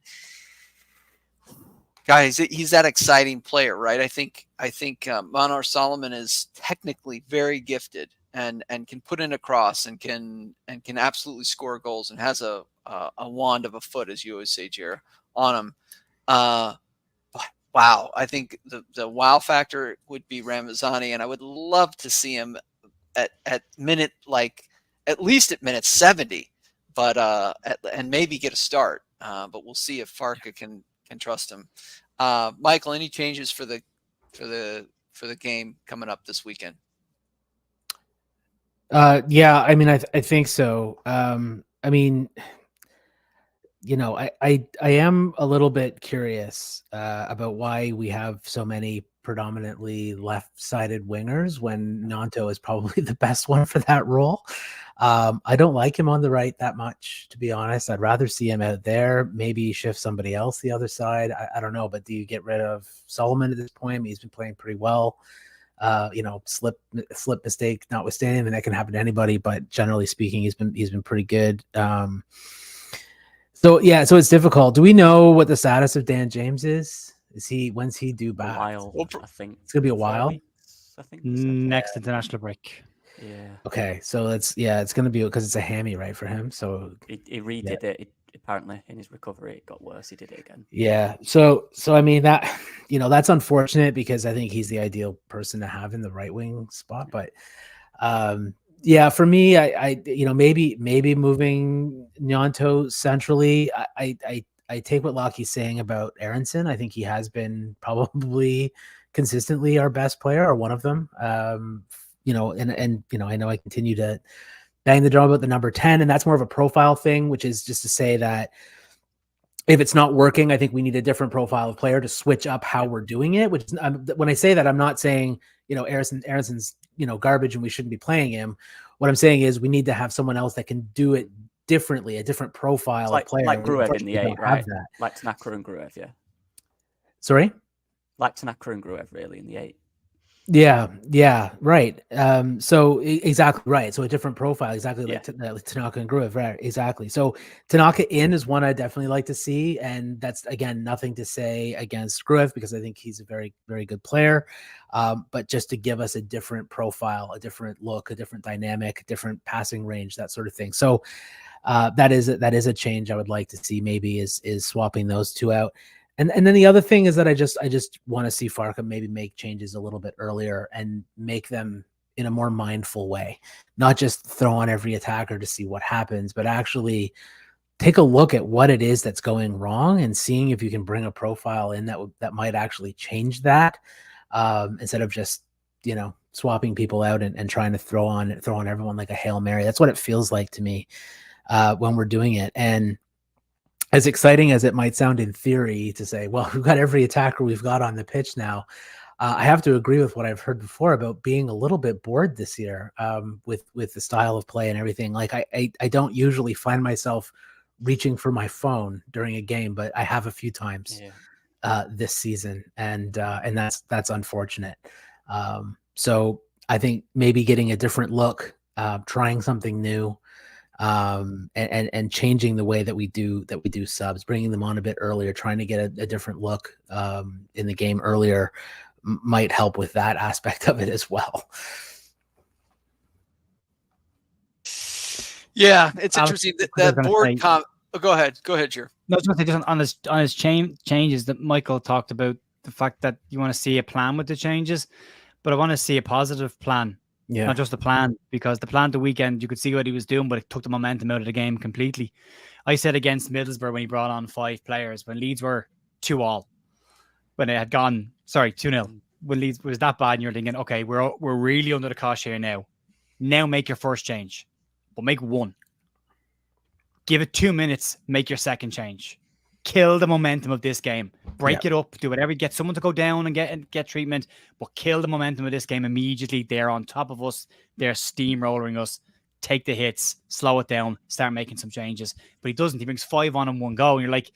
guys, he's that exciting player, right? I think Manar Solomon is technically very gifted, and can put in a cross and can absolutely score goals and has a wand of a foot, as you always say, Jer, on him. Wow, I think the wow factor would be Ramazani, and I would love to see him at minute, like at least at minute 70, but and maybe get a start. But we'll see if Farke can trust him. Michael, any changes for the game coming up this weekend? Yeah, I mean, I think so. I mean, you know, I am a little bit curious about why we have so many predominantly left-sided wingers when Gnonto is probably the best one for that role. I don't like him on the right that much, to be honest. I'd rather see him out there. Maybe shift somebody else the other side. I don't know, but do you get rid of Solomon at this point? I mean, he's been playing pretty well. You know, slip mistake notwithstanding, and that can happen to anybody. But generally speaking, he's been pretty good. So yeah, so it's difficult. Do we know what the status of Dan James is? When's he due back? A while, I think it's gonna be a while. Weeks, I think next international break. Yeah. Okay, so it's gonna be because it's a hammy, right, for him. So he redid it. Apparently, in his recovery, it got worse. He did it again. Yeah. So I mean that, you know, that's unfortunate because I think he's the ideal person to have in the right wing spot. But yeah, for me, I you know, maybe moving Gnonto centrally. I take what Locky's saying about Aronson. I think he has been probably consistently our best player or one of them. You know, and you know, I know I continue to bang the drum about the number 10, and that's more of a profile thing, which is just to say that if it's not working, I think we need a different profile of player to switch up how we're doing it. Which is, when I say that, I'm not saying, you know, Aronson's, you know, garbage and we shouldn't be playing him. What I'm saying is we need to have someone else that can do it differently, a different profile of player. Like Gruev in the 8, right? Like Tanaka and Gruev, yeah. Sorry? Like Tanaka and Gruev, really, in the 8. Yeah, right. So exactly right. So a different profile, exactly like Tanaka and Gruev, right? Exactly. So Tanaka in is one I definitely like to see, and that's again nothing to say against Gruev because I think he's a very, very good player. But just to give us a different profile, a different look, a different dynamic, different passing range, that sort of thing. So that is a change I would like to see. Maybe is swapping those two out. And then the other thing is that I just want to see Farke maybe make changes a little bit earlier and make them in a more mindful way, not just throw on every attacker to see what happens, but actually take a look at what it is that's going wrong and seeing if you can bring a profile in that might actually change that, instead of just, you know, swapping people out and trying to throw on everyone like a Hail Mary. That's what it feels like to me when we're doing it. And as exciting as it might sound in theory to say, well, we've got every attacker we've got on the pitch now, I have to agree with what I've heard before about being a little bit bored this year with the style of play and everything. Like I don't usually find myself reaching for my phone during a game, but I have a few times this season, and that's unfortunate. So I think maybe getting a different look, trying something new, and changing the way that we do subs, bringing them on a bit earlier, trying to get a different look in the game earlier might help with that aspect of it as well. Yeah, it's interesting that board. Go ahead, Jer. No, I was going to say just on his changes that Michael talked about, the fact that you want to see a plan with the changes, but I want to see a positive plan. Yeah. Not just a plan, because the plan the weekend, you could see what he was doing, but it took the momentum out of the game completely. I said against Middlesbrough when he brought on 5 players, when Leeds were 2-2, when they had gone, 2-0, when Leeds was that bad, and you're thinking, okay, we're really under the cosh here now. Now make your first change, but make one. Give it 2 minutes, make your second change. Kill the momentum of this game. Break it up. Do whatever. Get someone to go down and get treatment, but kill the momentum of this game immediately. They're on top of us. They're steamrolling us. Take the hits. Slow it down. Start making some changes. But he doesn't. He brings 5 on in one go, and you're like,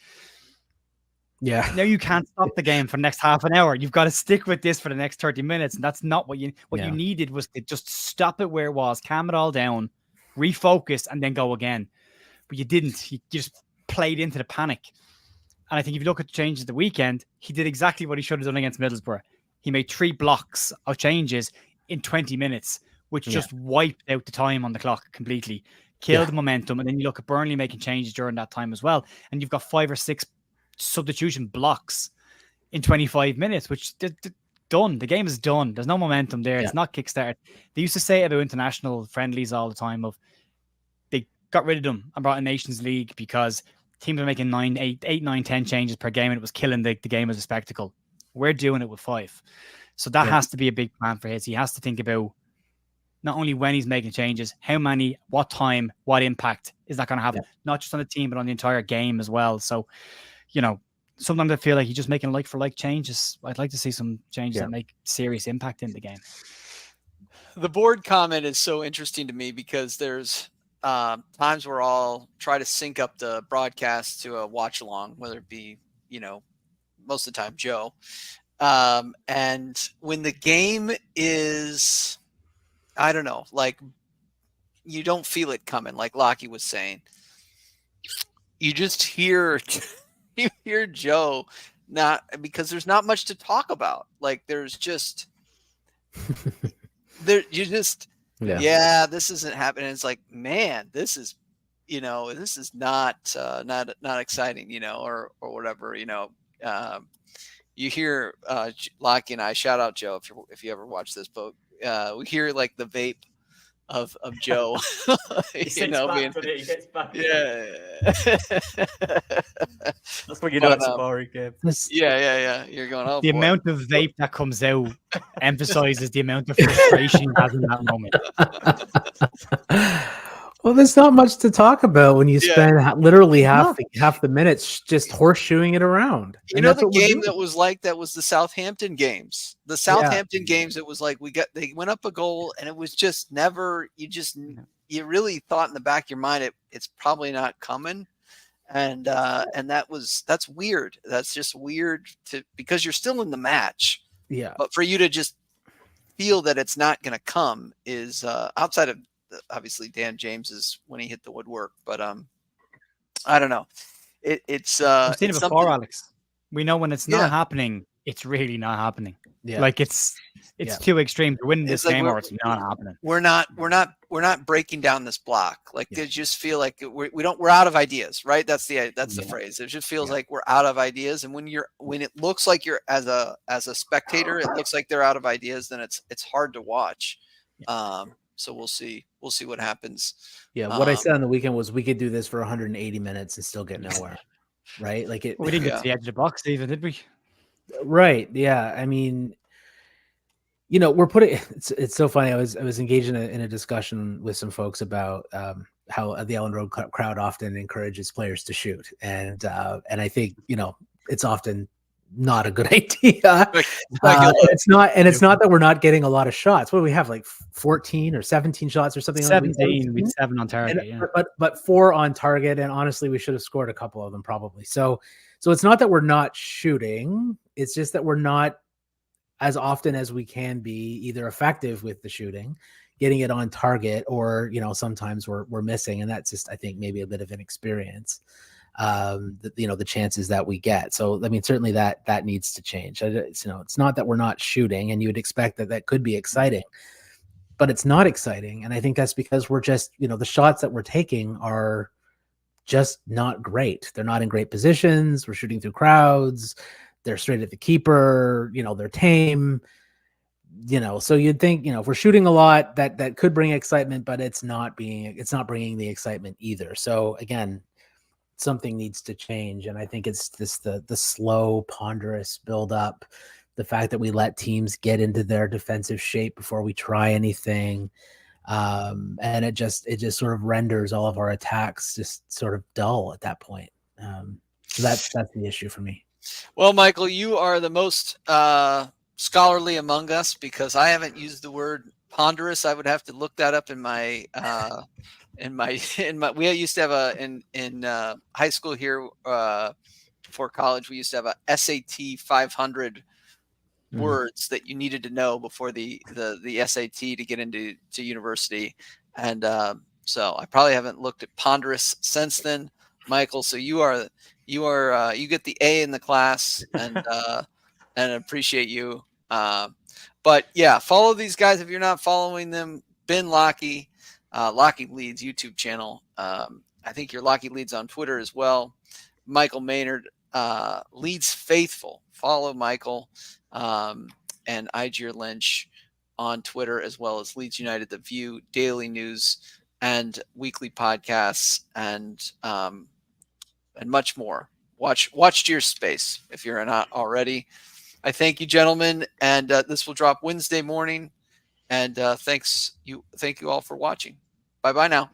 yeah. Now you can't stop the game for the next half an hour. You've got to stick with this for the next 30 minutes, and that's not what you needed. Was to just stop it where it was, calm it all down, refocus, and then go again. But you didn't. You just played into the panic. And I think if you look at the changes the weekend, he did exactly what he should have done against Middlesbrough. He made 3 blocks of changes in 20 minutes, which just wiped out the time on the clock completely, killed the momentum. And then you look at Burnley making changes during that time as well, and you've got 5 or 6 substitution blocks in 25 minutes, which done. The game is done. There's no momentum there. It's not kickstarted. They used to say about international friendlies all the time of they got rid of them and brought a Nations League because teams were making 8, 9, 10 changes per game and it was killing the game as a spectacle. We're doing it with 5. So that has to be a big plan for his. He has to think about not only when he's making changes, how many, what time, what impact is that going to have, not just on the team, but on the entire game as well. So, you know, sometimes I feel like he's just making like for like changes. I'd like to see some changes that make serious impact in the game. The board comment is so interesting to me because there's times where I'll try to sync up the broadcast to a watch along, whether it be, you know, most of the time Joe. And when the game is, I don't know, like you don't feel it coming, like Locky was saying, you just hear you hear Joe not, because there's not much to talk about. Like there's just there, you just this isn't happening. It's like, man, this is, you know, this is not exciting, you know, or whatever, you know. You hear Locky and I, shout out Joe if you ever watch this, but we hear like the vape of Joe. You know, being, he gets back. That's when you know it's a boring game. Yeah. You're going, oh, the boy. amount of vape that comes out emphasizes the amount of frustration he has in that moment. Well, there's not much to talk about when you spend literally half the minutes just horseshoeing it around. You know, the game that was like that was the Southampton games. The Southampton games, it was like they went up a goal and it was just never. You really thought in the back of your mind it's probably not coming, and that's weird. That's just weird because you're still in the match. Yeah, but for you to just feel that it's not going to come is outside of. Obviously Dan James is when he hit the woodwork, but I don't know. It's I've seen it before, Alex. We know when it's not happening, it's really not happening. Yeah. Like it's too extreme to win this game, or it's not happening. We're not breaking down this block. Like they just feel like we're out of ideas, right? That's the phrase. It just feels like we're out of ideas. And when it looks like you're as a spectator, it looks like they're out of ideas, then it's hard to watch. So we'll see what happens. Yeah. What I said on the weekend was we could do this for 180 minutes and still get nowhere. Right. Like we didn't get to the edge of the box even, did we? Right. Yeah. I mean, you know, we're putting, it's so funny. I was engaged in a discussion with some folks about how the Ellen Road crowd often encourages players to shoot. And I think, you know, it's often not a good idea. It's not that we're not getting a lot of shots. What do we have, like 14 or 17 shots or something? 17 with 7 on target. But 4 on target, and honestly, we should have scored a couple of them probably. So it's not that we're not shooting. It's just that we're not as often as we can be either effective with the shooting, getting it on target, or you know, sometimes we're missing, and that's just, I think, maybe a bit of inexperience. The chances that we get. So, I mean, certainly that needs to change. It's not that we're not shooting, and you would expect that could be exciting, but it's not exciting. And I think that's because we're just, the shots that we're taking are just not great. They're not in great positions. We're shooting through crowds. They're straight at the keeper. They're tame. So you'd think, if we're shooting a lot, that could bring excitement, but it's not bringing the excitement either. So again, something needs to change. And I think it's the slow, ponderous build up, the fact that we let teams get into their defensive shape before we try anything. And it just sort of renders all of our attacks just sort of dull at that point. So that's the issue for me. Well, Michael, you are the most scholarly among us, because I haven't used the word ponderous. I would have to look that up in my we used to have in high school here before college, we used to have a SAT 500 words that you needed to know before the SAT to get into university. And so I probably haven't looked at ponderous since then, Michael. So you get the A in the class, and appreciate you. But yeah, follow these guys if you're not following them. been Locky, Locky Leeds YouTube channel. I think you're Locky Leeds on Twitter as well. Michael Maynard, Leeds Faithful. Follow Michael, and Igier Lynch on Twitter, as well as Leeds United, The View, daily news and weekly podcasts, and much more. Watch your space if you're not already. I thank you, gentlemen, and this will drop Wednesday morning. And thank you all for watching. Bye now.